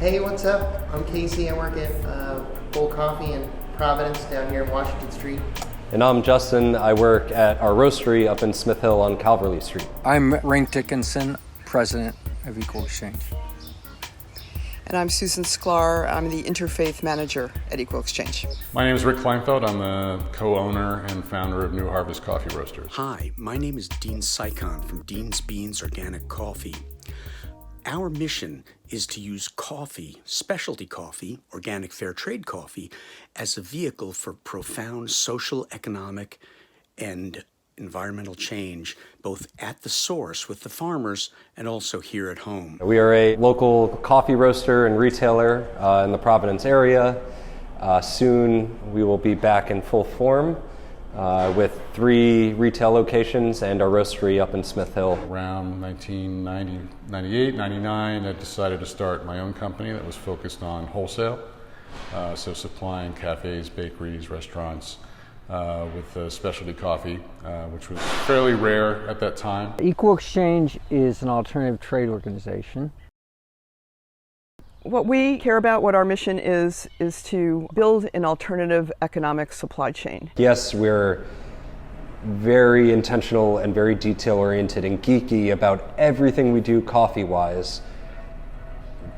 Hey, what's up? I'm Casey. I work at Bold Coffee in Providence down here in Washington Street. And I'm Justin. I work at our roastery up in Smith Hill on Calverley Street. I'm Rank Dickinson, president of Equal Exchange. And I'm Susan Sklar. I'm the interfaith manager at Equal Exchange. My name is Rick Kleinfeld. I'm the co-owner and founder of New Harvest Coffee Roasters. Hi, my name is Dean Sycon from Dean's Beans Organic Coffee. Our mission is to use coffee, specialty coffee, organic fair trade coffee, as a vehicle for profound social, economic, and environmental change, both at the source with the farmers and also here at home. We are a local coffee roaster and retailer in the Providence area. Soon we will be back in full form with 3 retail locations and our roastery up in Smith Hill. Around 1998, 99, I decided to start my own company that was focused on wholesale, so supplying cafes, bakeries, restaurants with specialty coffee, which was fairly rare at that time. Equal Exchange is an alternative trade organization. What we care about, what our mission is to build an alternative economic supply chain. Yes, we're very intentional and very detail-oriented and geeky about everything we do coffee-wise.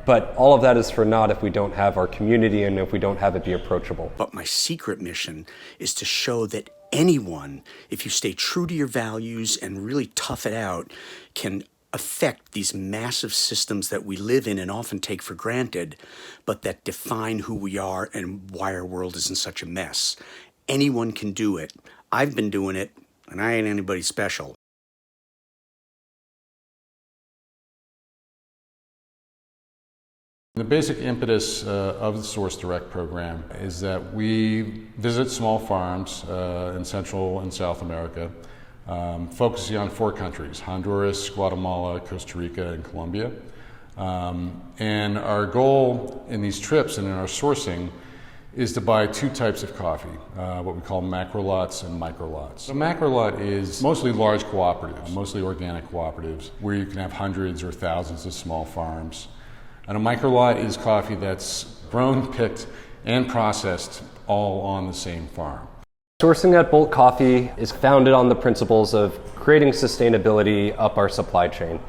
But all of that is for naught if we don't have our community and if we don't have it be approachable. But my secret mission is to show that anyone, if you stay true to your values and really tough it out, can affect these massive systems that we live in and often take for granted, but that define who we are and why our world is in such a mess. Anyone can do it. I've been doing it, and I ain't anybody special. The basic impetus of the Source Direct program is that we visit small farms in Central and South America, focusing on 4 countries: Honduras, Guatemala, Costa Rica, and Colombia. And our goal in these trips and in our sourcing is to buy 2 types of coffee, what we call macro lots and micro lots. A macro lot is mostly large cooperatives, mostly organic cooperatives, where you can have hundreds or thousands of small farms. And a micro lot is coffee that's grown, picked, and processed all on the same farm. Sourcing at Bolt Coffee is founded on the principles of creating sustainability up our supply chain.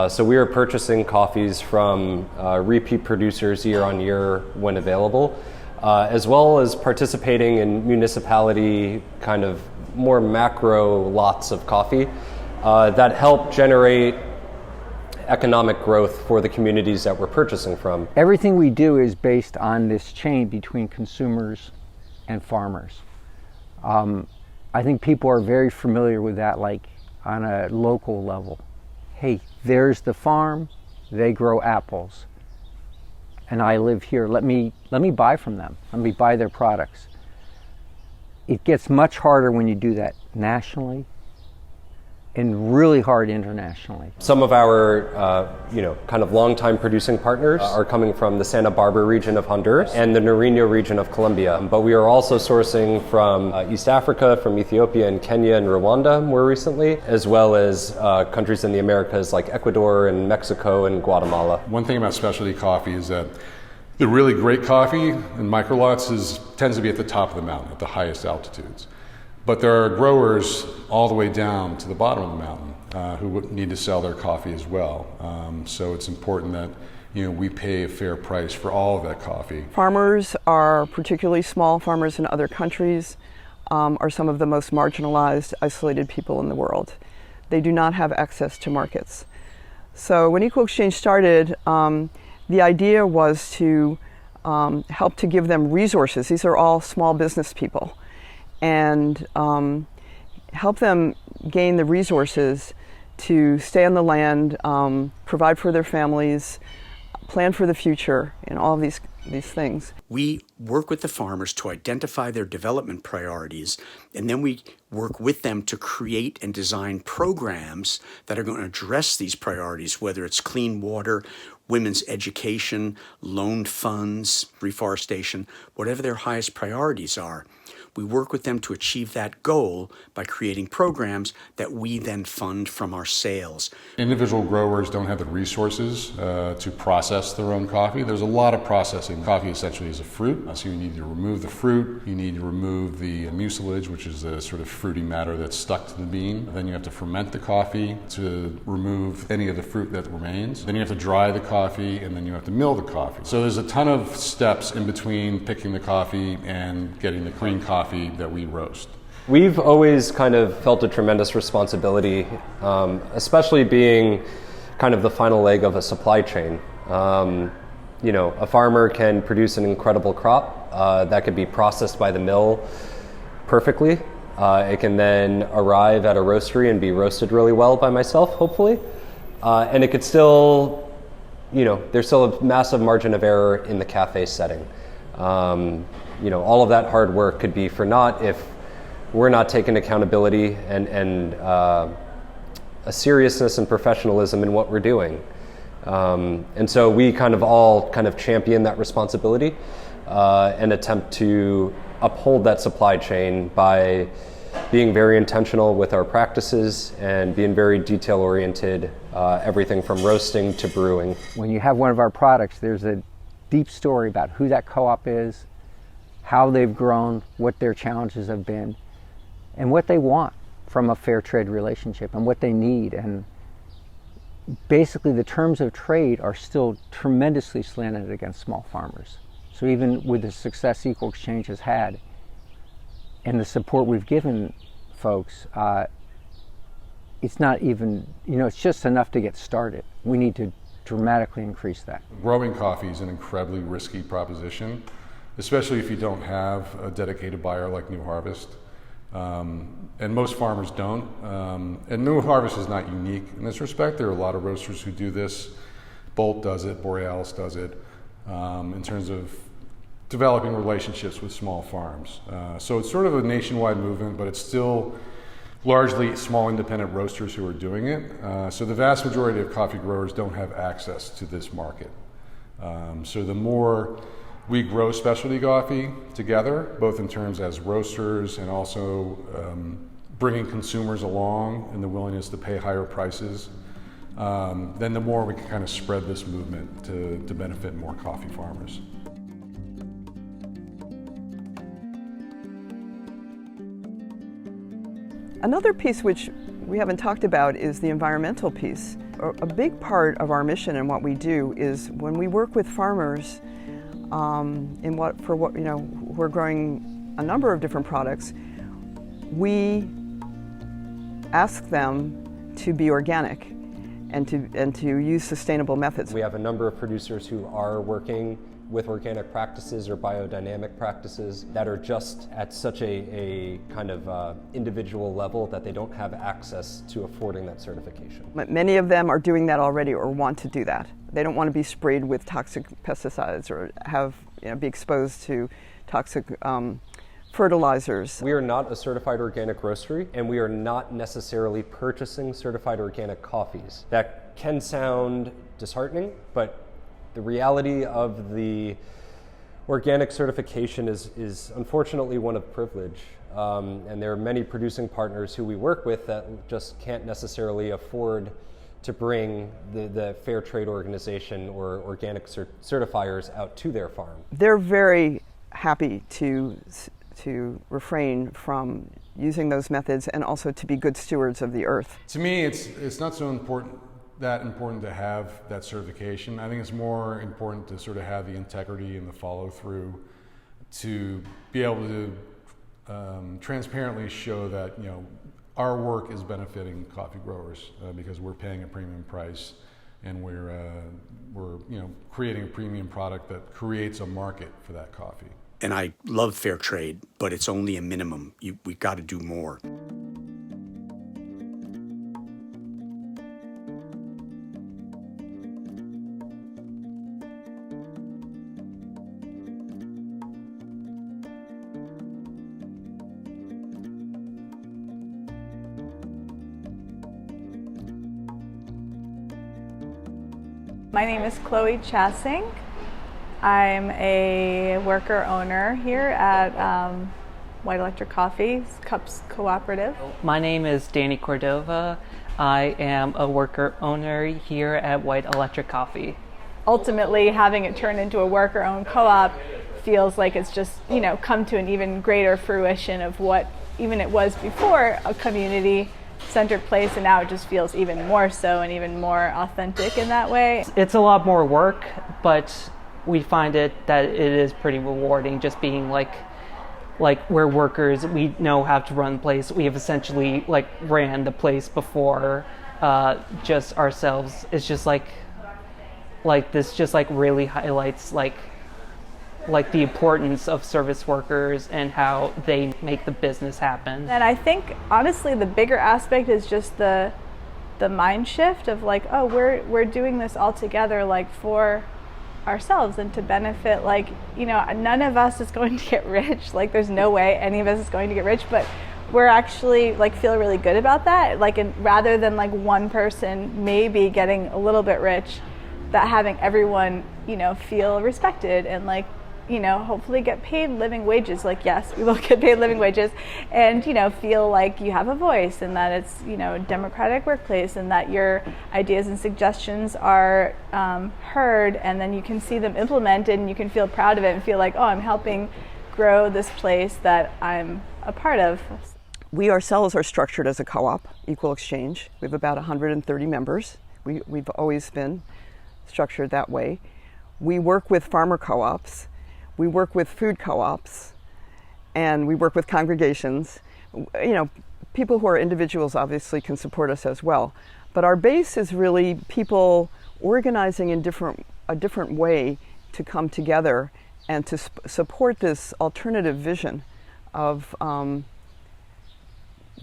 So we are purchasing coffees from repeat producers year on year when available, as well as participating in municipality kind of more macro lots of coffee that help generate economic growth for the communities that we're purchasing from. Everything we do is based on this chain between consumers and farmers. I think people are very familiar with that, like on a local level. Hey, there's the farm, they grow apples, and I live here. Let me buy from them. Let me buy their products. It gets much harder when you do that nationally and really hard internationally. Some of our, kind of longtime producing partners are coming from the Santa Barbara region of Honduras and the Nariño region of Colombia. But we are also sourcing from East Africa, from Ethiopia and Kenya and Rwanda more recently, as well as countries in the Americas like Ecuador and Mexico and Guatemala. One thing about specialty coffee is that the really great coffee in micro lots tends to be at the top of the mountain, at the highest altitudes. But there are growers all the way down to the bottom of the mountain who need to sell their coffee as well. So it's important that we pay a fair price for all of that coffee. Farmers are, particularly small farmers in other countries, are some of the most marginalized, isolated people in the world. They do not have access to markets. So when Equal Exchange started, the idea was to help to give them resources. These are all small business people. And help them gain the resources to stay on the land, provide for their families, plan for the future, and all of these things. We work with the farmers to identify their development priorities, and then we work with them to create and design programs that are going to address these priorities, whether it's clean water, women's education, loan funds, reforestation, whatever their highest priorities are. We work with them to achieve that goal by creating programs that we then fund from our sales. Individual growers don't have the resources to process their own coffee. There's a lot of processing. Coffee essentially is a fruit, so you need to remove the fruit, you need to remove the mucilage, which is the sort of fruity matter that's stuck to the bean. Then you have to ferment the coffee to remove any of the fruit that remains. Then you have to dry the coffee, and then you have to mill the coffee. So there's a ton of steps in between picking the coffee and getting the green coffee that we roast. We've always kind of felt a tremendous responsibility, especially being kind of the final leg of a supply chain. You know, a farmer can produce an incredible crop that could be processed by the mill perfectly. It can then arrive at a roastery and be roasted really well by myself, hopefully. And it could still, you know, there's still a massive margin of error in the cafe setting. You know, all of that hard work could be for naught if we're not taking accountability and a seriousness and professionalism in what we're doing. And so we kind of all champion that responsibility and attempt to uphold that supply chain by being very intentional with our practices and being very detail oriented, everything from roasting to brewing. When you have one of our products, there's a deep story about who that co-op is, how they've grown, what their challenges have been, and what they want from a fair trade relationship and what they need. And basically the terms of trade are still tremendously slanted against small farmers. So even with the success Equal Exchange has had and the support we've given folks, it's not even, you know, it's just enough to get started. We need to dramatically increase that. Growing coffee is an incredibly risky proposition, especially if you don't have a dedicated buyer like New Harvest. And most farmers don't. And New Harvest is not unique in this respect. There are a lot of roasters who do this. Bolt does it, Borealis does it, in terms of developing relationships with small farms. So it's sort of a nationwide movement, but it's still largely small independent roasters who are doing it. So the vast majority of coffee growers don't have access to this market. So the more we grow specialty coffee together, both in terms as roasters and also bringing consumers along in the willingness to pay higher prices, then the more we can kind of spread this movement to benefit more coffee farmers. Another piece which we haven't talked about is the environmental piece. A big part of our mission and what we do is when we work with farmers who are growing a number of different products, we ask them to be organic and to use sustainable methods. We have a number of producers who are working with organic practices or biodynamic practices that are just at such a kind of individual level that they don't have access to affording that certification. Many of them are doing that already or want to do that. They don't want to be sprayed with toxic pesticides or be exposed to toxic fertilizers. We are not a certified organic roastery, and we are not necessarily purchasing certified organic coffees. That can sound disheartening, but the reality of the organic certification is unfortunately one of privilege. And there are many producing partners who we work with that just can't necessarily afford to bring the fair trade organization or organic certifiers out to their farm. They're very happy to refrain from using those methods and also to be good stewards of the earth. To me, it's not so important to have that certification. I think it's more important to sort of have the integrity and the follow through to be able to transparently show that our work is benefiting coffee growers because we're paying a premium price and we're creating a premium product that creates a market for that coffee. And I love fair trade, but it's only a minimum. We've got to do more. My name is Chloe Chassing. I'm a worker owner here at White Electric Coffee, Cups Cooperative. My name is Danny Cordova. I am a worker owner here at White Electric Coffee. Ultimately, having it turn into a worker-owned co-op feels like it's just, come to an even greater fruition of what even it was before a community-centered place, and now it just feels even more so and even more authentic in that way. It's a lot more work, but we find that it is pretty rewarding just being like we're workers. We know how to run the place. We have essentially ran the place before just ourselves. It's just this just really highlights the importance of service workers and how they make the business happen. And I think honestly the bigger aspect is just the mind shift of we're doing this all together for ourselves and to benefit. None of us is going to get rich. There's no way any of us is going to get rich, but we're actually feel really good about that. Rather than one person maybe getting a little bit rich, that having everyone feel respected and hopefully get paid living wages. Yes, we will get paid living wages, and feel like you have a voice and that it's a democratic workplace and that your ideas and suggestions are heard, and then you can see them implemented and you can feel proud of it and feel like, oh, I'm helping grow this place that I'm a part of. We ourselves are structured as a co-op, Equal Exchange. We have about 130 members. We've always been structured that way. We work with farmer co-ops, we work with food co-ops, and we work with congregations. People who are individuals obviously can support us as well. But our base is really people organizing in a different way to come together and to support this alternative vision of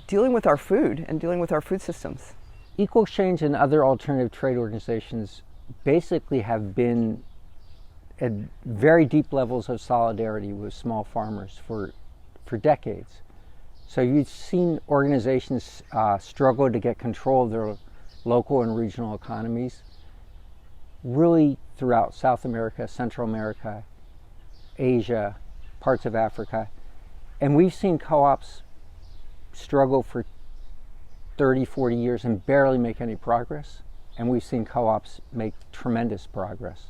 dealing with our food and dealing with our food systems. Equal Exchange and other alternative trade organizations basically have been at very deep levels of solidarity with small farmers for decades. So you've seen organizations struggle to get control of their local and regional economies really throughout South America, Central America, Asia, parts of Africa. And we've seen co-ops struggle for 30, 40 years and barely make any progress. And we've seen co-ops make tremendous progress.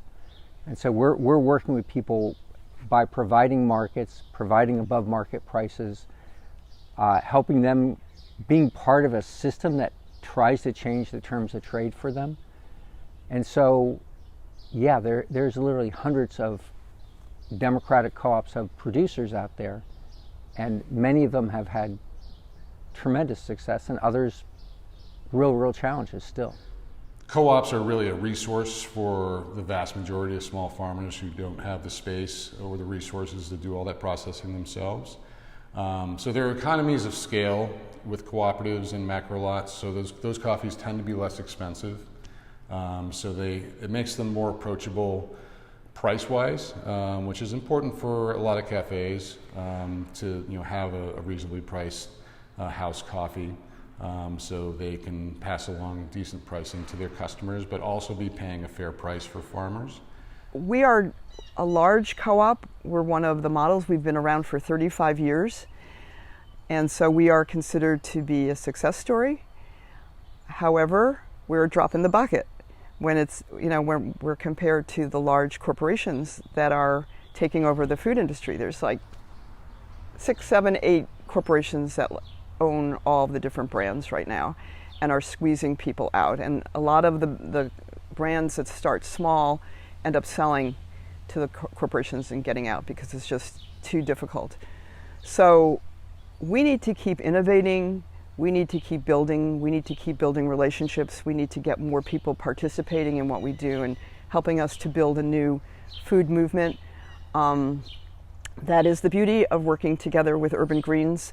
And so we're working with people by providing markets, providing above market prices, helping them, being part of a system that tries to change the terms of trade for them. And so, yeah, there's literally hundreds of democratic co-ops of producers out there, and many of them have had tremendous success and others real challenges still. Co-ops are really a resource for the vast majority of small farmers who don't have the space or the resources to do all that processing themselves. So there are economies of scale with cooperatives and macro lots, so those coffees tend to be less expensive. So it makes them more approachable price-wise, which is important for a lot of cafes to have a reasonably priced house coffee. So they can pass along decent pricing to their customers, but also be paying a fair price for farmers. We are a large co-op. We're one of the models. We've been around for 35 years. And so we are considered to be a success story. However, we're a drop in the bucket when it's, when we're compared to the large corporations that are taking over the food industry. There's 6, 7, 8 corporations that own all of the different brands right now and are squeezing people out. And a lot of the brands that start small end up selling to the corporations and getting out because it's just too difficult. So we need to keep innovating, we need to keep building, we need to keep building relationships, we need to get more people participating in what we do and helping us to build a new food movement. That is the beauty of working together with Urban Greens.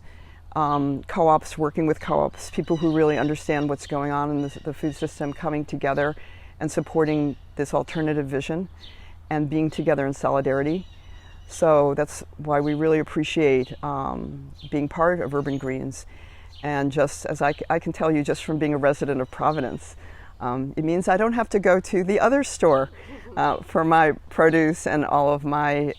Co-ops, working with co-ops, people who really understand what's going on in the food system, coming together and supporting this alternative vision and being together in solidarity. So that's why we really appreciate being part of Urban Greens. And just as I can tell you, just from being a resident of Providence, It means I don't have to go to the other store for my produce and all of my,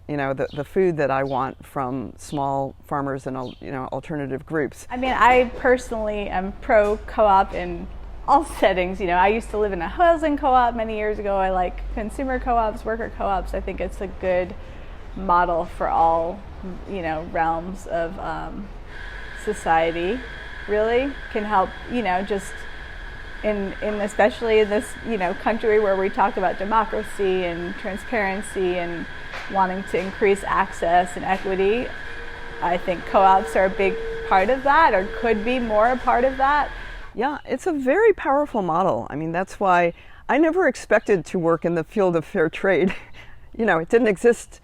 the food that I want from small farmers and, alternative groups. I mean, I personally am pro co-op in all settings. I used to live in a housing co-op many years ago. I like consumer co-ops, worker co-ops. I think it's a good model for all, realms of society. Really can help, just in especially in this, country where we talk about democracy and transparency and wanting to increase access and equity. I think co-ops are a big part of that, or could be more a part of that. Yeah, it's a very powerful model. I mean, that's why I never expected to work in the field of fair trade. It didn't exist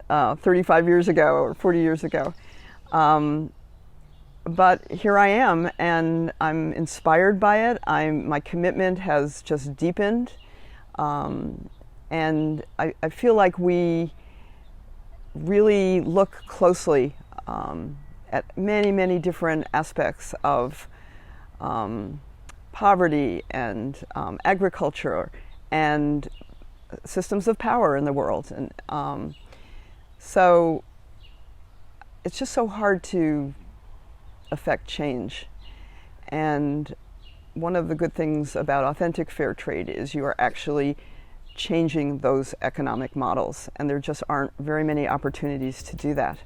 35 years ago or 40 years ago. But here I am, and I'm inspired by it. My commitment has just deepened. And I feel like we really look closely at many, many different aspects of poverty and agriculture and systems of power in the world. And so it's just so hard to affect change. And one of the good things about authentic fair trade is you are actually changing those economic models, and there just aren't very many opportunities to do that.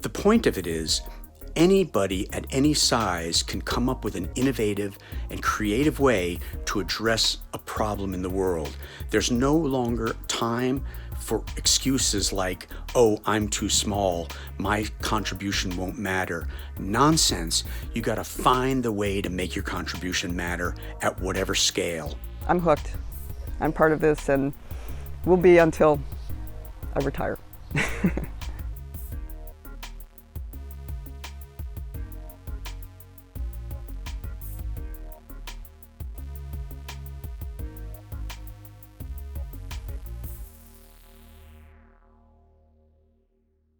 The point of it is, anybody at any size can come up with an innovative and creative way to address a problem in the world. There's no longer time for excuses like, oh, I'm too small, my contribution won't matter. Nonsense. You got to find the way to make your contribution matter at whatever scale. I'm hooked. I'm part of this, and will be until I retire.